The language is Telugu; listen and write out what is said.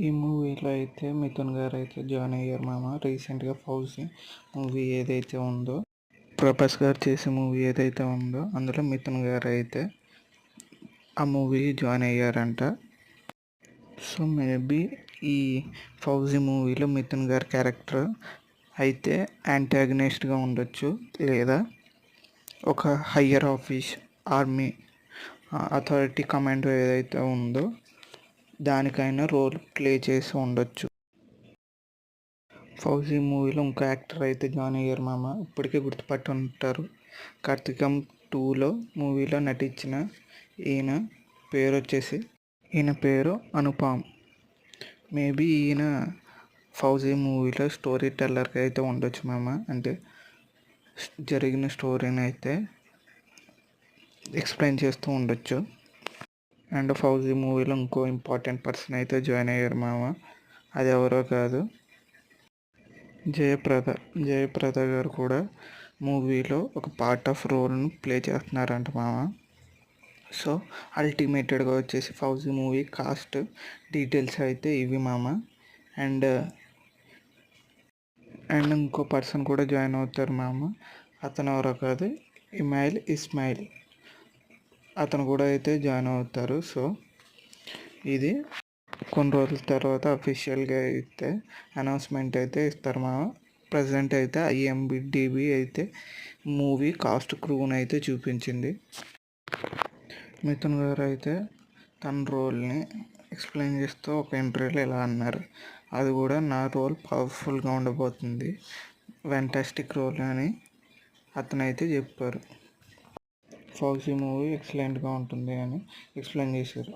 ఈ మూవీలో అయితే మిథున్ గారు అయితే జాయిన్ అయ్యారు మామ. రీసెంట్గా ఫౌజీ మూవీ ఏదైతే ఉందో, ప్రభాస్ గారు చేసే మూవీ ఏదైతే ఉందో అందులో మిథున్ గారు అయితే ఆ మూవీ జాయిన్ అయ్యారంట. సో మేబీ ఈ ఫౌజీ మూవీలో మిథున్ గారి క్యారెక్టర్ అయితే యాంటాగనిస్ట్గా ఉండొచ్చు, లేదా ఒక higher office army authority commando ఏదైతే ఉందో దానికైనా రోల్ ప్లే చేసి ఉండొచ్చు. ఫౌజీ మూవీలో ఇంకో యాక్టర్ అయితే జాయిన్ అయ్యారు మామ. ఇప్పటికే గుర్తుపట్టి ఉంటారు. కార్తీకం 2లో మూవీలో నటించిన ఈయన పేరు అనుపమ్. మేబీ ఈయన ఫౌజీ మూవీలో స్టోరీ టెల్లర్గా అయితే ఉండొచ్చు మామ. అంటే జరిగిన స్టోరీని అయితే ఎక్స్ప్లెయిన్ చేస్తూ ఉండొచ్చు. అండ్ ఫౌజీ మూవీలో ఇంకో ఇంపార్టెంట్ పర్సన్ అయితే జాయిన్ అయ్యారు మామ. అది ఎవరో కాదు, జయప్రద గారు కూడా మూవీలో ఒక పార్ట్ ఆఫ్ రోల్ను ప్లే చేస్తున్నారంట మామ. సో అల్టిమేటెడ్గా వచ్చేసి ఫౌజీ మూవీ కాస్ట్ డీటెయిల్స్ అయితే ఇవి మామ. అండ్ ఇంకో పర్సన్ కూడా జాయిన్ అవుతారు మామ. అతను ఎవరో కాదు, ఇస్మాయిల్ అతను కూడా అయితే జాయిన్ అవుతారు. సో ఇది కొన్ని రోజుల తర్వాత అఫీషియల్గా అయితే అనౌన్స్మెంట్ అయితే ఇస్తారు మా. ప్రజెంట్ అయితే IMDb అయితే మూవీ కాస్ట్ క్రూని అయితే చూపించింది. మిథున్ గారు అయితే తన రోల్ని ఎక్స్ప్లెయిన్ చేస్తూ ఒక ఇంటర్వ్యూలో ఇలా అన్నారు, అది కూడా నా రోల్ పవర్ఫుల్గా ఉండబోతుంది, ఫ్యాంటాస్టిక్ రోల్ అని అతనైతే చెప్పారు. ఫౌజీ మూవీ ఎక్సలెంట్గా ఉంటుంది అని ఎక్స్ప్లెయిన్ చేశారు.